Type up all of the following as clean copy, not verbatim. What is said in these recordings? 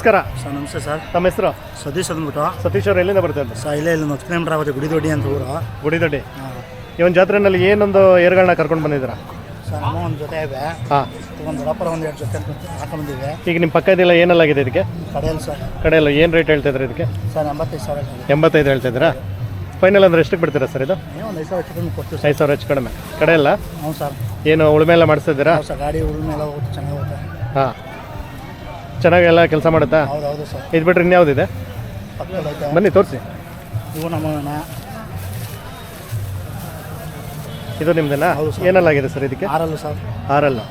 ನಮಸ್ಕಾರ ಸರ್. ನಮಸ್ತೆ ಸರ್. ತಮ್ಮ ಹೆಸರು? ಸತೀಶ್ ಅಂದ್ಬಿಟ್ಟು. ಸತೀಶ್ ಅವರು ಎಲ್ಲಿಂದ ಬರ್ತಾ ಇದ್ದಾರೆ ಸರ್? ಇಲ್ಲಿ 10 ಕಿಲೋಮೀಟರ್ ಆಗುತ್ತೆ, ಗುಡಿದೊಡ್ಡಿ ಅಂತ ಊರು. ಗುಡಿದೊಡ್ಡಿ. ಈ ಒಂದು ಜಾತ್ರೆನಲ್ಲಿ ಏನೊಂದು ಏರ್ಗಳನ್ನ ಕರ್ಕೊಂಡು ಬಂದಿದ್ದೀರಾ ಸರ್? ನಮ್ಮ ಒಂದು ಜೊತೆ ಇವೆ. ಹಾಂ, ಒಂದು ವ್ಯಾಪಾರ ಒಂದು 2 ಜೊತೆ ಹಾಕೊಂಡ್ಬಂದಿವೆ. ಈಗ ನಿಮ್ಮ ಪಕ್ಕದೆಲ್ಲ ಏನೆಲ್ಲಾಗಿದೆ ಇದಕ್ಕೆ? ಕಡೆಯಲ್ಲಿ ಸರ್. ಕಡೆಯಲ್ಲ ಏನು ರೇಟ್ ಹೇಳ್ತಾ ಇದ್ದಾರೆ ಇದಕ್ಕೆ? ಸರ್ 85,000. 85 ಹೇಳ್ತಾ ಇದ್ದೀರಾ? ಫೈನಲ್ ಅಂದ್ರೆ ಎಷ್ಟಕ್ಕೆ ಬಿಡ್ತೀರಾ ಸರ್ ಇದು? ಒಂದು 5,000 ಹೆಚ್ಚು ಕಡಿಮೆ ಕೊಡ್ತೀವಿ. 5,000 ಹೆಚ್ಚು ಕಡಿಮೆ. ಕಡೆಯಲ್ಲ? ಹ್ಞೂ ಸರ್. ಏನು ಉಳುಮೆ ಎಲ್ಲ ಮಾಡಿಸ್ತಿದ್ದೀರಾ? ಸರ್ ಗಾಡಿ ಉಳುಮೆ ಎಲ್ಲ ಹೋಗುತ್ತೆ, ಚೆನ್ನಾಗಿ ಹೋಗುತ್ತೆ. ಹಾಂ, ಚೆನ್ನಾಗೆಲ್ಲ ಕೆಲಸ ಮಾಡುತ್ತಾ? ಹೌದು ಸರ್. ಇದು ಬಿಟ್ಟರೆ ಇನ್ಯಾವುದಿದೆ? ಪಕ್ಕದೈತೆ, ಬನ್ನಿ ತೋರಿಸಿ. ಇವು ನಮ್ಮನ. ಇದು ನಿಮ್ದೇನಾ? ಹೌದು ಸರ್. ಏನೆಲ್ಲಾಗಿದೆ ಸರ್ ಇದಕ್ಕೆ? 6 ಸರ್. 6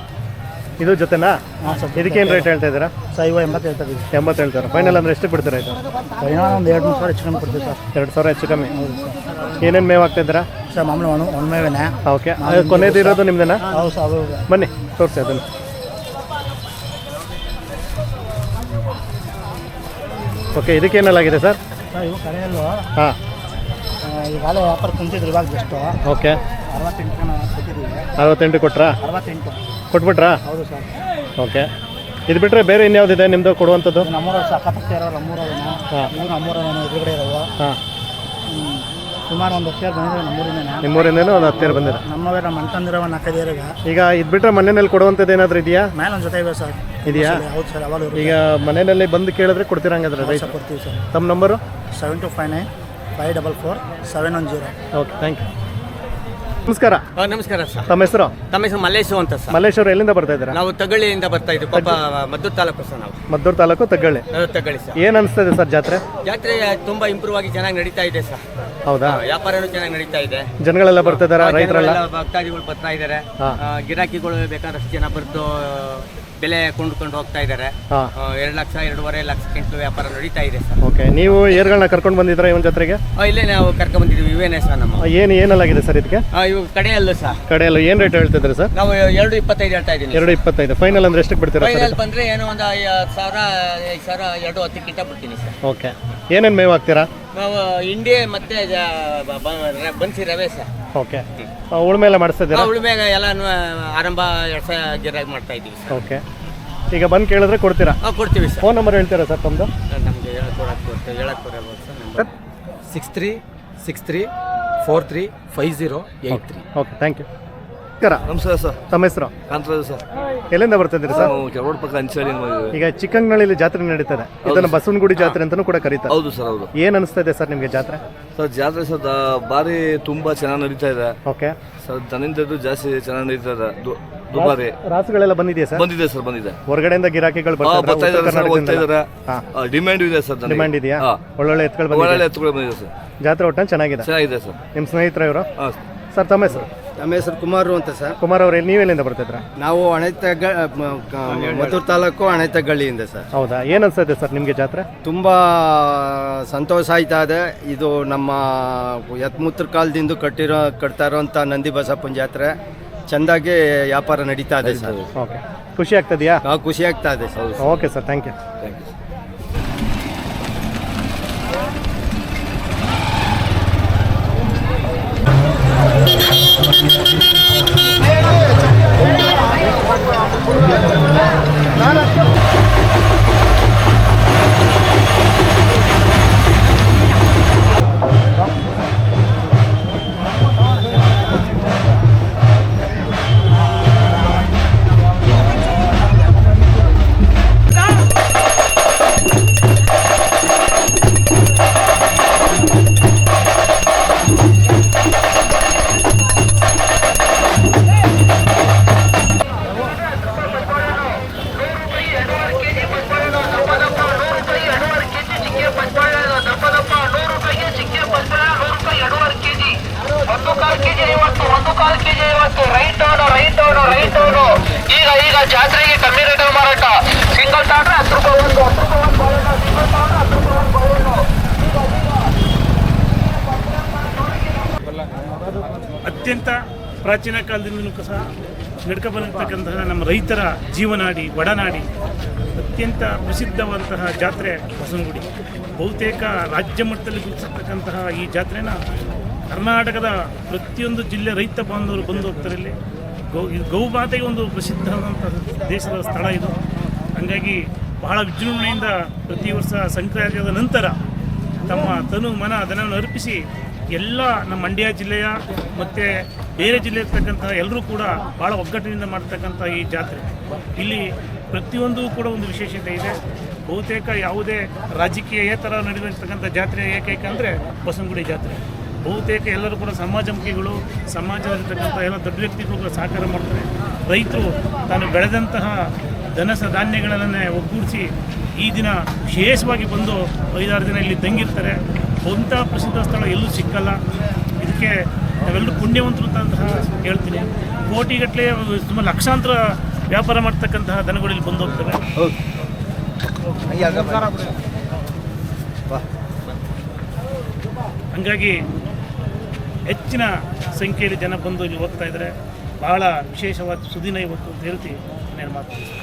ಇದು ಜೊತೆನಾ? ಹಾಂ ಸರ್. ಇದಕ್ಕೇನು ರೇಟ್ ಹೇಳ್ತಾ ಇದ್ದೀರಾ? ಸರ್ ಇವು 80 ಹೇಳ್ತಾ ಇದ್ದೀವಿ. 80 ಹೇಳ್ತಾರೆ. ಫೈನಲ್ ಅಂದ್ರೆ ಎಷ್ಟು ಬಿಡ್ತೀರಾ ಇದು? ಒಂದು 2-3 ಸಾವಿರ ಹೆಚ್ಚು ಕಮ್ಮಿ ಕೊಡ್ತೀವಿ ಸರ್. 2,000 ಹೆಚ್ಚು ಕಮ್ಮಿ. ಹೌದು ಸರ್. ಏನೇನು ಮೇವು ಹಾಕ್ತಿದ್ದೀರಾ? ಸರ್ ಮಾಮೂಲಿ ಒಣಮೇವೇನೆ. ಓಕೆ, ಕೊನೆದು ಇರೋದು ನಿಮ್ದೇನಾ? ಹೌದು ಸರ್. ಅದು ಬನ್ನಿ ತೋರಿಸಿ ಅದನ್ನು. Okay, ಇದಕ್ಕೇನೆಲ್ಲಾಗಿದೆ sir? ಸರ್ ಇವು ಕಡೆಯಲ್ಲೂ ಹಾಂ, ಈಗಾಗಲೇ ವ್ಯಾಪಾರ ಕುಂತಿದ್ರು, ಇವಾಗ ಜಸ್ಟು ಓಕೆ. 68 ಕೊಟ್ಟಿದ್ದೀವಿ. 68 ಕೊಟ್ರಾ? 68. ಕೊಟ್ಬಿಟ್ರಾ? ಹೌದು ಸರ್. ಓಕೆ. ಇದು ಬಿಟ್ಟರೆ ಬೇರೆ ಇನ್ಯಾವುದಿದೆ ನಿಮ್ಮದು ಕೊಡುವಂಥದ್ದು? ನಮ್ಮೂರಲ್ಲಿ ಅಕ್ಕಪಕ್ಕ ಇರೋರು ನಮ್ಮೂರವೇನೋ. ಹಾಂ, ಇವು ನಮ್ಮೂರವೇನೋ ಎದುರುಗಡೆ ಇರೋವು. ಹಾಂ. ಸುಮಾರು ಒಂದು 10 ಬಂದಿದ್ದಾರೆ ನಮ್ಮೂರಿಂದ. ನಿಮ್ಮೂರಿಂದೇನೋ ಒಂದು 10 ಬಂದಿದೆ. ನಮ್ಮವೇ ನಮ್ಮ ಅಣ್ತಂದಿರೋ ಒಂದು 4 ಏರಿಯಾಗ. ಈಗ ಇದು ಬಿಟ್ಟರೆ ಮನೆಯಲ್ಲಿ ಕೊಡುವಂಥದ್ದು ಏನಾದರೂ ಇದೆಯಾ? ಮೇಲೆ ಒಂದು ಜೊತೆ ಇವೆ ಸರ್. ಇದೆಯಾ? ಹೌದು ಸರ್. ಯಾವಾಗ ಈಗ ಮನೆಯಲ್ಲಿ ಬಂದು ಕೇಳಿದ್ರೆ ಕೊಡ್ತೀರಾ ಹಂಗಾದ್ರೆ? ರೈಟ್, ಕೊಡ್ತೀವಿ ಸರ್. ತಮ್ಮ ನಂಬರು? 7259 544 710. Okay, thank you. ನಮಸ್ಕಾರ. ನಮಸ್ಕಾರ ಸರ್. ತಮ್ಮ ಹೆಸರು? ತಮ್ಮ ಹೆಸರು ಮಲ್ಲೇಶು ಅಂತ ಸರ್. ಮಲ್ಲೇಶ್ ಅವರು ಎಲ್ಲಿಂದ ಬರ್ತಾ ಇದ್ದೀರಾ? ನಾವು ತಗಳ್ಳಿಯಿಂದ ಬರ್ತಾ ಇದ್ವಿ. ಪಾಪ ಮದ್ದೂರು ತಾಲೂಕು ಸರ್. ನಾವು ಮದ್ದೂರು ತಾಲೂಕು ತಗ್ಗಳ್ಳಿ. ತಗಳ್ಳಿ ಸರ್. ಏನು ಅನಿಸ್ತದೆ ಸರ್ ಜಾತ್ರೆ? ಜಾತ್ರೆ ತುಂಬಾ ಇಂಪ್ರೂವ್ ಆಗಿ ಚೆನ್ನಾಗಿ ನಡೀತಾ ಇದೆ ಸರ್. ಹೌದಾ? ವ್ಯಾಪಾರನೂ ಚೆನ್ನಾಗಿ ನಡೀತಾ ಇದೆ. ಜನಗಳೆಲ್ಲ ಬರ್ತಾ ಇದಾರಾ? ರೈತರೆಲ್ಲ ಭಕ್ತಾದಿಗಳು ಬರ್ತಾ ಇದ್ದಾರೆ. ಹಾ. ಗಿರಾಕಿಗಳು ಬೇಕಾದಷ್ಟು ಜನ ಬರ್ದು ಬೆಲೆ ಕೊಂಡ್ಕೊಂಡು ಹೋಗ್ತಾ ಇದ್ದಾರೆ. ಹಾಂ, 2 ಲಕ್ಷ 2.5 ಲಕ್ಷ ಕ್ವಿಂಟಲ್ ವ್ಯಾಪಾರ ನಡೀತಾ ಇದೆ ಸರ್. ಓಕೆ. ನೀವು ಏರ್ಗಳನ್ನ ಕರ್ಕೊಂಡು ಬಂದಿದ್ದೀರಾ ಇವನ್ ಜಾತ್ರೆಗೆ? ಇಲ್ಲೇ ನಾವು ಕರ್ಕೊಂಡ್ ಬಂದಿದ್ದೀವಿ. ಇವೇನೇ ಸರ್ ನಮ್ಮ. ಏನೆಲ್ಲಾಗಿದೆ ಸರ್ ಇದಕ್ಕೆ? ಇವು ಕಡೆಯಲ್ಲೂ ಸರ್. ಕಡೆಯಲ್ಲ ಏನು ರೇಟ್ ಹೇಳ್ತಿದ್ರಿ ಸರ್? ನಾವು 2.25 ಹೇಳ್ತಾ ಇದ್ದೀನಿ. 2.25. ಫೈನಲ್ ಅಂದ್ರೆ ಎಷ್ಟಕ್ಕೆ ಬಿಡ್ತೀರಾ ಸರ್? ಫೈನಲ್ ಬಂದ್ರೆ ಏನೋ ಒಂದು 5,000 2.10 ಬಿಡ್ತೀನಿ ಸರ್. ಓಕೆ. ಏನೇನು ಮೇವು ಹಾಕ್ತೀರಾ? ನಾವು ಇಂಡಿ ಮತ್ತೆ ಬನ್ಸಿ ರವೆ ಸರ್. ಓಕೆ. ಉಳುಮೆ ಎಲ್ಲ ಮಾಡಿಸ್ತಿದ್ದೀರಾ? ಉಳುಮೆ ಎಲ್ಲ ಆರಂಭ ಗಿರಾಗಿ ಮಾಡ್ತಾ ಇದ್ದೀವಿ ಸರ್. ಓಕೆ. ಈಗ ಬಂದು ಕೇಳಿದ್ರೆ ಕೊಡ್ತೀರಾ? ಕೊಡ್ತೀವಿ ಸರ್. ಫೋನ್ ನಂಬರ್ ಹೇಳ್ತೀರಾ ಸರ್ ತಮ್ಮದು? ನಮಗೆ ಹೇಳಕ್ಕೆ ಸರ್. 6363435083. Okay, thank you. ನಮಸ್ಕಾರ. ನಮಸ್ಕಾರ ಸರ್. ತಮ್ಮ ಹೆಸರು? ಕಾಂತರಾಜು ಸರ್. ಎಲ್ಲಿಂದ ಬರ್ತಿದ್ದೀರಿ ಸರ್? ರೋಡ್ ಪಕ್ಕ ಅಂಚಳಿ. ಈಗ ಚಿಕ್ಕಂಗನಳ್ಳಿಲಿ ಜಾತ್ರೆ ನಡೀತದೆ. ಇದನ್ನು ಬಸವನಗುಡಿ ಜಾತ್ರೆ ಅಂತಾನೂ ಕೂಡ ಕರೀತಾರೆ. ಹೌದು ಸರ್. ಹೌದು. ಏನು ಅನಿಸ್ತಾ ಇದೆ ಸರ್ ನಿಮಗೆ ಜಾತ್ರೆ? ಸರ್ ಜಾತ್ರೆ ಸರ್ ಬಾರಿ ತುಂಬಾ ಚೆನ್ನಾಗಿ ನಡೀತಾ ಇದೆ ಓಕೆ. ಸರ್. ದನಿಂದದ್ದು ಜಾಸ್ತಿ ಚೆನ್ನಾಗಿ ನಡೀತಾ ಇದೆ. ದುಬಾರಿ ರಾಸುಗಳೆಲ್ಲ ಬಂದಿದೆಯಾ ಸರ್? ಬಂದಿದೆ ಸರ್. ಬಂದಿದೆ. ಹೊರಗಡೆಯಿಂದ ಗಿರಾಕಿಗಳು ಬರ್ತಾ ಬರ್ತಾರೆ. ಇದ್ದಾರೆ. ಡಿಮ್ಯಾಂಡ್ ಇದೆ ಸರ್. ಡಿಮ್ಯಾಂಡ್ ಇದೆಯಾ? ಹಾ. ಒಳ್ಳೊಳ್ಳೆ ಎತ್ಗಳು ಒಳ್ಳೆ ಬಂದಿದೆ. ಎತ್ತುಗಳು ಬಂದಿದೆ ಸರ್. ಜಾತ್ರೆ ಒಟ್ಟು ಚೆನ್ನಾಗಿದೆ. ಚೆನ್ನಾಗಿದೆ ಸರ್. ನಿಮ್ಮ ಸ್ನೇಹಿತರ ಇವರು? ಹಾಂ ಸರ್ ತಮ್ಮ ಹೆಸರು? ನಮ್ಮ ಹೆಸರು ಕುಮಾರು ಅಂತ ಸರ್. ಕುಮಾರ್ ಅವರು ನೀವು ಎಲ್ಲಿಂದ ಬರ್ತಿದ್ರ? ನಾವು ಮದ್ದೂರು ತಾಲೂಕು ಅಣೆತಗಳ್ಳಿಯಿಂದ ಸರ್. ಹೌದಾ? ಏನು ಅನ್ಸುತ್ತೆ ಸರ್ ನಿಮಗೆ ಜಾತ್ರೆ? ತುಂಬ ಸಂತೋಷ ಆಯ್ತಾ ಇದೆ. ಇದು ನಮ್ಮ ಯತ್ಮೂತ್ರ ಕಾಲದಿಂದ ಕಟ್ತಾ ಇರೋಂಥ ನಂದಿ ಬಸಪ್ಪನ ಜಾತ್ರೆ ಚೆಂದಾಗಿ ವ್ಯಾಪಾರ ನಡೀತಾ ಇದೆ ಸರ್. ಓಕೆ. ಖುಷಿ ಆಗ್ತದೆಯಾ? ಖುಷಿ ಆಗ್ತಾ ಇದೆ sir. Okay sir, thank you. Thank you. ಈಗ ಜಾತ್ರೆಗೆ ಕಮ್ಮಿ ರೇಟಲ್ಲಿ ಮಾರಾಟ. ಸಿಂಗಲ್ ತಾಡ್ರೆ 10 ರೂಪಾಯಿ. ಅತ್ಯಂತ ಪ್ರಾಚೀನ ಕಾಲದಿಂದಲೂ ಸಹ ನಡ್ಕೊ ಬಂದಿರ್ತಕ್ಕಂತಹ ನಮ್ಮ ರೈತರ ಜೀವನಾಡಿ, ಒಡನಾಡಿ, ಅತ್ಯಂತ ಪ್ರಸಿದ್ಧವಂತಹ ಜಾತ್ರೆ ಬಸವನಗುಡಿ. ಬಹುತೇಕ ರಾಜ್ಯ ಮಟ್ಟದಲ್ಲಿ ಗುರುತಿಸತಕ್ಕಂತಹ ಈ ಜಾತ್ರೆನ ಕರ್ನಾಟಕದ ಪ್ರತಿಯೊಂದು ಜಿಲ್ಲೆ ರೈತ ಬಾಂಧವರು ಬಂದು ಹೋಗ್ತಾರೆ. ಇಲ್ಲಿ ಗೋಮಾತೆಗೆ ಒಂದು ಪ್ರಸಿದ್ಧವಾದಂಥ ದೇಶದ ಸ್ಥಳ ಇದು. ಹಾಗಾಗಿ ಬಹಳ ವಿಜೃಂಭಣೆಯಿಂದ ಪ್ರತಿ ವರ್ಷ ಸಂಕ್ರಾಂತಿಯಾದ ನಂತರ ತಮ್ಮ ತನು ಮನ ಧನವನ್ನು ಅರ್ಪಿಸಿ ಎಲ್ಲ ನಮ್ಮ ಮಂಡ್ಯ ಜಿಲ್ಲೆಯ ಮತ್ತು ಬೇರೆ ಜಿಲ್ಲೆ ಇರ್ತಕ್ಕಂತಹ ಎಲ್ಲರೂ ಕೂಡ ಭಾಳ ಒಗ್ಗಟ್ಟಿನಿಂದ ಮಾಡ್ತಕ್ಕಂಥ ಈ ಜಾತ್ರೆ. ಇಲ್ಲಿ ಪ್ರತಿಯೊಂದು ಕೂಡ ಒಂದು ವಿಶೇಷತೆ ಇದೆ. ಬಹುತೇಕ ಯಾವುದೇ ರಾಜಕೀಯೇತರ ನಡೆದಿರ್ತಕ್ಕಂಥ ಜಾತ್ರೆ ಏಕೈಕ ಅಂದರೆ ಬಸವನಗುಡಿ ಜಾತ್ರೆ. ಬಹುತೇಕ ಎಲ್ಲರೂ ಕೂಡ ಸಮಾಜಮುಖಿಗಳು, ಸಮಾಜದಲ್ಲಿರ್ತಕ್ಕಂಥ ಎಲ್ಲ ದೊಡ್ಡ ವ್ಯಕ್ತಿಗಳು ಕೂಡ ಸಹಕಾರ ಮಾಡ್ತಾರೆ. ರೈತರು ತಾನು ಬೆಳೆದಂತಹ ದನಸ ಧಾನ್ಯಗಳನ್ನೇ ಒಗ್ಗೂಡಿಸಿ ಈ ದಿನ ವಿಶೇಷವಾಗಿ ಬಂದು 5-6 ದಿನ ಇಲ್ಲಿ ತಂಗಿರ್ತಾರೆ. ಅಂಥ ಪ್ರಸಿದ್ಧ ಸ್ಥಳ ಎಲ್ಲೂ ಸಿಕ್ಕಲ್ಲ. ಇದಕ್ಕೆ ನಾವೆಲ್ಲರೂ ಪುಣ್ಯವಂತರು ಅಂತ ಹೇಳ್ತೀನಿ. ಕೋಟಿಗಟ್ಟಲೆ ಸುಮಾರು ಲಕ್ಷಾಂತರ ವ್ಯಾಪಾರ ಮಾಡ್ತಕ್ಕಂತಹ ದನಗಳು ಇಲ್ಲಿ ಬಂದು ಹೋಗ್ತವೆ. ಹಂಗಾಗಿ ಹೆಚ್ಚಿನ ಸಂಖ್ಯೆಯಲ್ಲಿ ಜನ ಬಂದು ಇಲ್ಲಿ ಹೋಗ್ತಾ ಇದ್ದಾರೆ. ಬಹಳ ವಿಶೇಷವಾದ ಸುದಿನ ಇವತ್ತು ಅಂತ ಹೇಳ್ತಿ ನಾನು ಮಾತಾಡ್ತೀನಿ.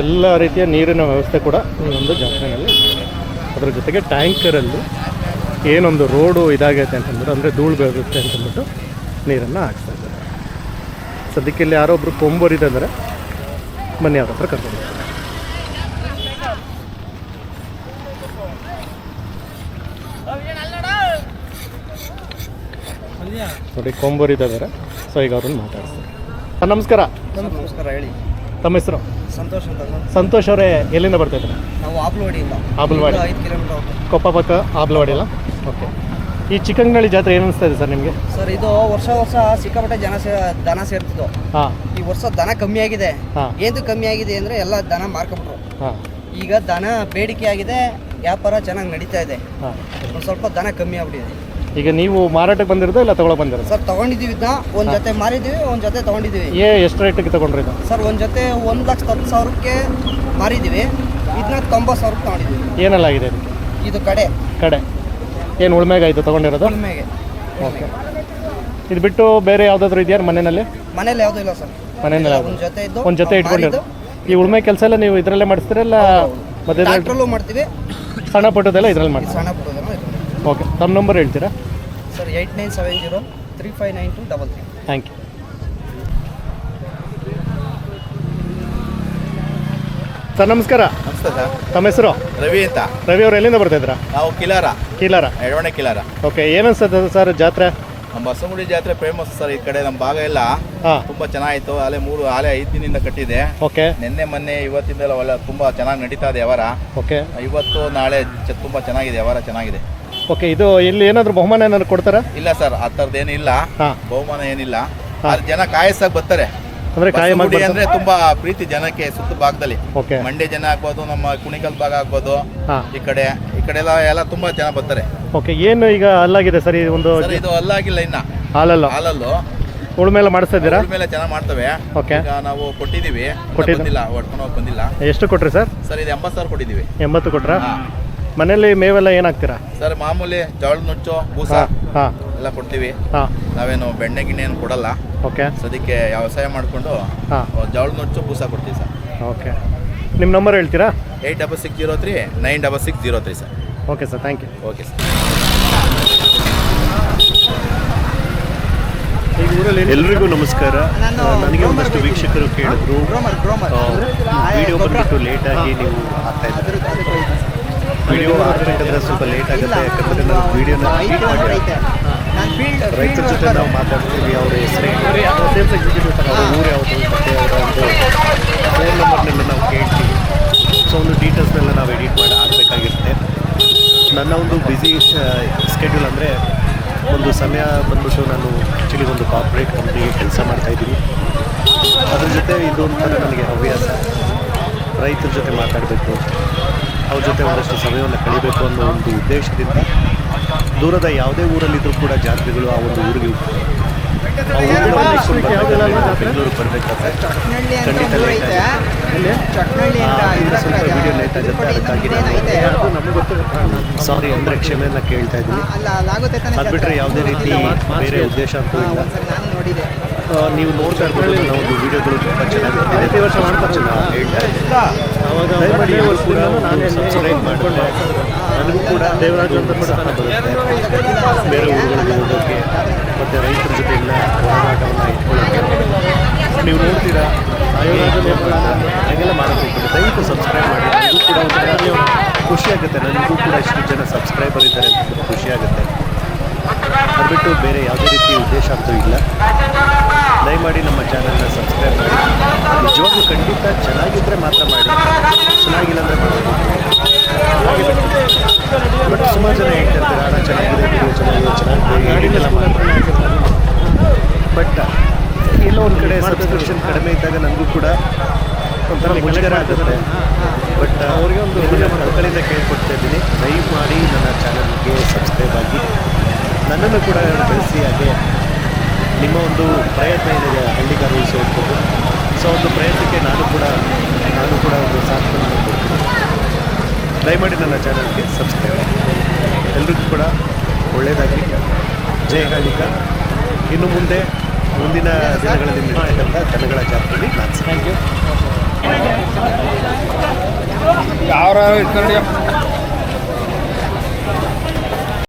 ಎಲ್ಲ ರೀತಿಯ ನೀರಿನ ವ್ಯವಸ್ಥೆ ಕೂಡ ಈ ಒಂದು ಜಾತ್ರೆಯಲ್ಲಿ ಇದೆ. ಅದರ ಜೊತೆಗೆ ಟ್ಯಾಂಕರಲ್ಲಿ ಏನೊಂದು ರೋಡು ಇದಾಗೈತೆ ಅಂತಂದ್ಬಿಟ್ಟು, ಅಂದರೆ ಧೂಳು ಬರುತ್ತೆ ಅಂತಂದ್ಬಿಟ್ಟು ನೀರನ್ನು ಹಾಕ್ತಾ ಇದ್ದಾರೆ. ಸದ್ಯಕ್ಕೆ ಇಲ್ಲಿ ಯಾರೋ ಒಬ್ಬರು ಕೊಂಬೋರಿದ್ದಾರೆ, ಬನ್ನಿ ಅವ್ರ ಹತ್ರ ಕರ್ಕೊಂಡು ಹೋಗ್ತಾರೆ. ನೋಡಿ ಕೊಂಬೋರಿದ್ದಾರೆ. ಸೊ ಈಗ ಅವ್ರನ್ನ ಮಾತಾಡ್ತಾರೆ. ನಮಸ್ಕಾರ. ನಮಸ್ಕಾರ, ಹೇಳಿ. ತಮ್ಮ ಹೆಸರು? ಸಂತೋಷ್ ಅಂತ. ಸಂತೋಷ್ ಅವರೇ, ಎಲ್ಲಿಂದ ಬರ್ತಾಯಿದ್ದಾರೆ? ನಾವು ಆಬ್ಲವಾಡಿಯಿಂದ. ಆಬ್ಲವಾಡಿ, 5 ಕಿಲೋಮೀಟರ್ ಕೊಪ್ಪ ಪಕ್ಕ ಆಬ್ಲವಾಡಿ ಅಲ್ಲ? ಓಕೆ. ಈ ಚಿಕ್ಕಂಗನಳ್ಳಿ ಜಾತ್ರೆ ಏನು ಅನಿಸ್ತಾ ಇದೆ ಸರ್ ನಿಮಗೆ? ಸರ್, ಇದು ವರ್ಷ ಸಿಕ್ಕಾಪಟ್ಟೆ ದನ ಸೇರ್ತಿದ್ದು. ಹಾಂ. ಈ ವರ್ಷ ದನ ಕಮ್ಮಿ ಆಗಿದೆ. ಹಾಂ. ಏನು ಕಮ್ಮಿ ಆಗಿದೆ ಅಂದರೆ ಎಲ್ಲ ದನ ಮಾರ್ಕೊಂಡ್ರು. ಹಾಂ. ಈಗ ದನ ಬೇಡಿಕೆ ಆಗಿದೆ, ವ್ಯಾಪಾರ ಚೆನ್ನಾಗಿ ನಡೀತಾ ಇದೆ. ಹಾಂ. ಒಂದು ಸ್ವಲ್ಪ ದನ ಕಮ್ಮಿ ಆಗ್ಬಿಟ್ಟಿದೆ. ಈಗ ನೀವು ಮಾರಾಟಕ್ಕೆ ಬಂದಿರೋದು ಇಲ್ಲ ತಗೊಳಕ್ ಬಂದಿರೋದು? ಸರ್, ತೊಗೊಂಡಿದ್ದೀವಿ. ಇದನ್ನ ಒಂದು ಜೊತೆ ಮಾರಿದ್ದೀವಿ, ಒಂದು ಜೊತೆ ತೊಗೊಂಡಿದ್ದೀವಿ. ಎಷ್ಟು ರೇಟಿಗೆ ತೊಗೊಂಡ್ರಿ ಇದು? ಸರ್, ಒಂದು ಜೊತೆ 1,10,000ಕ್ಕೆ ಮಾರಿದ್ದೀವಿ. ಇದನ್ನ 90,000ಕ್ಕೆ ತೊಗೊಂಡಿದ್ದೀವಿ. ಏನೆಲ್ಲ ಆಗಿದೆ ಇದಕ್ಕೆ? ಇದು ಕಡೆ ಏನು ಉಳ್ಮೆಗಾಯ್ತು ತೊಗೊಂಡಿರೋದು? ಉಳ್ಮೆಗೆ. ಓಕೆ. ಇದು ಬಿಟ್ಟು ಬೇರೆ ಯಾವುದಾದ್ರೂ ಇದೆಯಾ ಮನೆಯಲ್ಲಿ? ಮನೇಲಿ ಯಾವುದೂ ಇಲ್ಲ ಸರ್. ಮನೆಯಲ್ಲಿ ಒಂದು ಜೊತೆ ಇಟ್ಕೊಂಡಿರೋದು. ಈ ಉಳ್ಮೆ ಕೆಲಸ ಎಲ್ಲ ನೀವು ಇದರಲ್ಲೇ ಮಾಡಿಸ್ತೀರಾ ಇಲ್ಲ ಮತ್ತೆ ಟ್ರ್ಯಾಕ್ಟ್ರಲ್ಲೂ ಮಾಡ್ತೀವಿ? ಸಣ್ಣ ಪುಟ್ಟದೆಲ್ಲ ಇದರಲ್ಲಿ ಮಾಡ್ತೀವಿ. ಸಣ್ಣ ಪುಟ್ಟದೆಲ್ಲ ಓಕೆ. ತಮ್ಮ ನಂಬರ್ ಹೇಳ್ತೀರಾ ಸರ್? 8970359233. Thank you. ಸರ್ ನಮಸ್ಕಾರ. ನಮಸ್ತೆ ಸರ್. ತಮ್ಮ ಹೆಸರು? ರವಿ ಅಂತ. ರವಿ ಅವರು ಎಲ್ಲಿಂದ ಬರ್ತಾಯಿದ್ರಾ? ನಾವು ಕಿಲಾರ, ಎಡವಣೆ ಕಿಲಾರ. ಓಕೆ. ಏನನ್ಸ್ತದೆ ಸರ್ ಜಾತ್ರೆ? ನಮ್ಮ ಬಸವನಗುಡಿ ಜಾತ್ರೆ ಫೇಮಸ್ ಸರ್. ಈ ಕಡೆ ನಮ್ಮ ಭಾಗ ಎಲ್ಲ ತುಂಬಾ ಚೆನ್ನಾಗಿತ್ತು. ಅಲ್ಲೇ 5 ದಿನದಿಂದ ಕಟ್ಟಿದೆ. ಓಕೆ. ನಿನ್ನೆ ಮೊನ್ನೆ ಇವತ್ತಿಂದೆಲ್ಲ ಒಳ್ಳೆ ತುಂಬಾ ಚೆನ್ನಾಗಿ ನಡೀತಾ ಇದೆ ವ್ಯವಹಾರ. ಓಕೆ. ಇವತ್ತು ನಾಳೆ ತುಂಬಾ ಚೆನ್ನಾಗಿದೆ, ವ್ಯವಹಾರ ಚೆನ್ನಾಗಿದೆ. ಓಕೆ. ಇದು ಇಲ್ಲಿ ಏನಾದ್ರು ಬಹುಮಾನ ಏನಾದ್ರು ಕೊಡ್ತಾರಾ? ಇಲ್ಲ ಸರ್, ಆ ಥರದ್ದು ಏನಿಲ್ಲ, ಬಹುಮಾನ ಏನಿಲ್ಲ. ಜನ ಕಾಯಸಾಗಿ ಬರ್ತಾರೆ. ಅಂದ್ರೆ ಅಂದ್ರೆ ತುಂಬಾ ಪ್ರೀತಿ ಜನಕ್ಕೆ ಸುತ್ತ ಭಾಗದಲ್ಲಿ. ಮಂಡ್ಯ ಜನ ಆಗ್ಬೋದು, ನಮ್ಮ ಕುಣಿಗಲ್ ಭಾಗ ಆಗ್ಬೋದು, ಈ ಕಡೆ ಎಲ್ಲ ತುಂಬಾ ಜನ ಬರ್ತಾರೆ. ಓಕೆ. ಏನು ಈಗ ಅಲ್ಲಾಗಿದೆ ಸರ್? ಇದು ಅಲ್ಲಾಗಿಲ್ಲ, ಇನ್ನ ಹಾಲಲ್ಲೂ ಉಳುಮೆ ಎಲ್ಲ ಮಾಡಿಸ್ತಾ ಇದ್ದೀರಾ? ಉಳುಮೆ ಚೆನ್ನಾಗಿ ಮಾಡ್ತೇವೆ. ಓಕೆ. ಈಗ ನಾವು ಕೊಟ್ಟಿದ್ದೀವಿ, ಬಂದಿಲ್ಲ, ಹೊಡ್ಕೊಂಡು ಹೋಗಿ ಬಂದಿಲ್ಲ. ಎಷ್ಟು ಕೊಟ್ರಿ ಸರ್? ಸರ್, ಇದು 80,000 ಕೊಟ್ಟಿದ್ದೀವಿ. 80 ಕೊಟ್ರಾ? ಮನೇಲಿ ಮೇವೆಲ್ಲ ಏನಾಗ್ತೀರಾ ಸರ್? ಮಾಮೂಲಿ ಜೋಳದ ನುಚ್ಚು, ಬೂಸ ಎಲ್ಲ ಕೊಡ್ತೀವಿ. ನಾವೇನು ಬೆಣ್ಣೆ ಗಿಣ್ಣೆ ಏನು ಕೊಡಲ್ಲ. ಓಕೆ. ಸದ್ಯಕ್ಕೆ ವ್ಯವಸಾಯ ಮಾಡಿಕೊಂಡು ಜೋಳದ ನುಚ್ಚು, ಬೂಸ ಕೊಡ್ತೀವಿ ಸರ್. ಓಕೆ. ನಿಮ್ಮ ನಂಬರ್ ಹೇಳ್ತೀರಾ? 8606039603 sir. Okay sir, thank you. Okay sir. ಎಲ್ರಿಗೂ ನಮಸ್ಕಾರ. ನನಗೆ ಒಂದಷ್ಟು ವೀಕ್ಷಕರು ಕೇಳಿದ್ರು, ವಿಡಿಯೋ ಬಂದ್ಬಿಟ್ಟು ಲೇಟಾಗಿ ನೀವು ಆಗ್ತಾ ಇದ್ದಾರೆ. ವಿಡಿಯೋ ಹಾಕಬೇಕಂದ್ರೆ ಸ್ವಲ್ಪ ಲೇಟ್ ಆಗುತ್ತೆ, ಯಾಕಂದರೆ ನಾವು ವಿಡಿಯೋನ ರೈತರ ಜೊತೆ ನಾವು ಮಾತಾಡ್ತೀವಿ. ಅವರ ಹೆಸರೇನು, ಊರು ಯಾವುದು, ಮತ್ತು ಅವರ ಒಂದು ಫೋನ್ ನಂಬರ್ನೆಲ್ಲ ನಾವು ಕೇಳ್ತೀವಿ. ಸೊ ಒಂದು ಡೀಟೇಲ್ಸ್ನೆಲ್ಲ ನಾವು ಎಡಿಟ್ ಮಾಡಿ ಹಾಕಬೇಕಾಗಿರುತ್ತೆ. ನನ್ನ ಒಂದು ಬ್ಯುಸಿ ಸ್ಕೆಡ್ಯೂಲ್ ಅಂದರೆ ಒಂದು ಸಮಯ ಬಂದ್ಬಿಟ್ಟು ನಾನು ಆ್ಯಕ್ಚುಲಿ ಒಂದು ಕಾರ್ಪೊರೇಟ್ ಕಂಪ್ನಿಗೆ ಕೆಲಸ ಮಾಡ್ತಾಯಿದ್ದೀನಿ. ಅದ್ರ ಜೊತೆ ಇದೊಂಥರ ನನಗೆ ಹವ್ಯಾಸ. ರೈತರ ಜೊತೆ ಮಾತಾಡಬೇಕು, ಅವ್ರ ಜೊತೆ ಒಂದಷ್ಟು ಸಮಯವನ್ನು ಕಳಿಬೇಕು ಅನ್ನೋ ಒಂದು ಉದ್ದೇಶದಿಂದ ದೂರದ ಯಾವುದೇ ಊರಲ್ಲಿದ್ದರೂ ಕೂಡ ಜಾತ್ರೆಗಳು ಆ ಒಂದು ಊರಿಗೆ ಬೆಂಗಳೂರು ಬರಬೇಕಾದ್ರೆ ಖಂಡಿತ ಲೇಟ್ ಸ್ವಲ್ಪ ವಿಡಿಯೋ ಲೇಟ್ ಆಗುತ್ತೆ. ಅದಕ್ಕಾಗಿ ಸಾರಿ ಅಂದರೆ ಕ್ಷಮೆಯನ್ನು ಕೇಳ್ತಾ ಇದ್ದೀನಿ. ಅದು ಬಿಟ್ಟರೆ ಯಾವುದೇ ರೀತಿ ಬೇರೆ ಉದ್ದೇಶ ಅಂತೂ ಇಲ್ಲ. ನೀವು ನೋಡ್ತಾ ಇರ್ಬೋದು, ನಾವು ವಿಡಿಯೋಗಳು ತುಂಬ ಚೆನ್ನಾಗಿ ಹೇಳ್ತಾ ಇದ್ದೀನಿ. ಅವಾಗ ಕೂಡ ಸಬ್ಸ್ಕ್ರೈಬ್ ಮಾಡಿಕೊಂಡು ನನಗೂ ಕೂಡ ದೇವರಾಜ ಅಂತ ಉತ್ಸಾಹ ಬರುತ್ತೆ ಬೇರೆ ಊರುಗಳಿಗೆ ಹೋಗೋಕ್ಕೆ ಮತ್ತು ರೈತರ ಜೊತೆ ಎಲ್ಲ ಹೋರಾಟವನ್ನು ಇಟ್ಕೊಳ್ಳೋಕ್ಕೆ. ನೀವು ನೋಡ್ತೀರಾ ಹಾಗೆಲ್ಲ ಮಾಡೋಕ್ಕೆ ದಯವಿಟ್ಟು ಸಬ್ಸ್ಕ್ರೈಬ್ ಮಾಡಿ. ನನಗೂ ಕೂಡ ಒಂದು ಖುಷಿಯಾಗುತ್ತೆ, ನನಗೂ ಕೂಡ ಇಷ್ಟು ಜನ ಸಬ್ಸ್ಕ್ರೈಬರ್ ಇದ್ದಾರೆ ಅಂತ ಖುಷಿಯಾಗುತ್ತೆ. ಅದ್ಬಿಟ್ಟು ಬೇರೆ ಯಾವುದೇ ರೀತಿ ಉದ್ದೇಶ ಅಂತೂ ಇಲ್ಲ. ದಯಮಾಡಿ ನಮ್ಮ ಚಾನಲ್ನ ಸಬ್ಸ್ಕ್ರೈಬ್ ಮಾಡಿ. ನಿಜವಾಗ್ಲೂ ಖಂಡಿತ ಚೆನ್ನಾಗಿದ್ದರೆ ಮಾತ್ರ ಮಾಡಿ, ಚೆನ್ನಾಗಿಲ್ಲ ಅಂದರೆ ಮಾಡೋದು. ಬಟ್ ಸುಮಾರು ಜನ ಹೇಳ್ತಿರ್ತಾರೆ ಹಣ ಚೆನ್ನಾಗಿದೆ, ವಿಡಿಯೋ ಚೆನ್ನಾಗಿದೆ ಹೇಳಿದ್ದೆಲ್ಲ ಮಾಡ್ತಾರೆ. ಬಟ್ ಎಲ್ಲೋ ಒಂದು ಕಡೆ ಸಬ್ಸ್ಕ್ರಿಪ್ಷನ್ ಕಡಿಮೆ ಇದ್ದಾಗ ನನಗೂ ಕೂಡ ಒಂಥರ ಮುಜುಗರ ಆಗುತ್ತೆ. ಬಟ್ ಅವ್ರಿಗೆ ಒಂದು ಕಳಕಳಿಂದ ಕೇಳ್ಕೊಡ್ತಾ ಇದ್ದೀನಿ, ದಯಮಾಡಿ ನನ್ನ ಚಾನಲ್ಗೆ ಸಬ್ಸ್ಕ್ರೈಬ್ ಆಗಿ ನನ್ನನ್ನು ಕೂಡ ಬೆಳೆಸಿ. ಹಾಗೆ ನಿಮ್ಮ ಒಂದು ಪ್ರಯತ್ನ ಏನಿದೆ ಹಳ್ಳಿಗಾರ ಉಳಿಸೋದು, ಸೊ ಒಂದು ಪ್ರಯತ್ನಕ್ಕೆ ನಾನು ಕೂಡ ಒಂದು ಸಾಥನ್ನು ಕೊಡ್ತೀನಿ. ದಯಮಾಡಿ ನನ್ನ ಚಾನಲ್ಗೆ ಸಬ್ಸ್ಕ್ರೈಬ್ ಆಗಿ. ಎಲ್ರಿಗೂ ಕೂಡ ಒಳ್ಳೆಯದಾಗಲಿ. ಜೈ ಹಳ್ಳಿಕ. ಇನ್ನು ಮುಂದಿನ ದಿನಗಳಲ್ಲಿ ನಡೀತಕ್ಕಂಥ ದನಗಳ ಜಾತ್ರೆಯಲ್ಲಿ ನಾನು ಯಾವ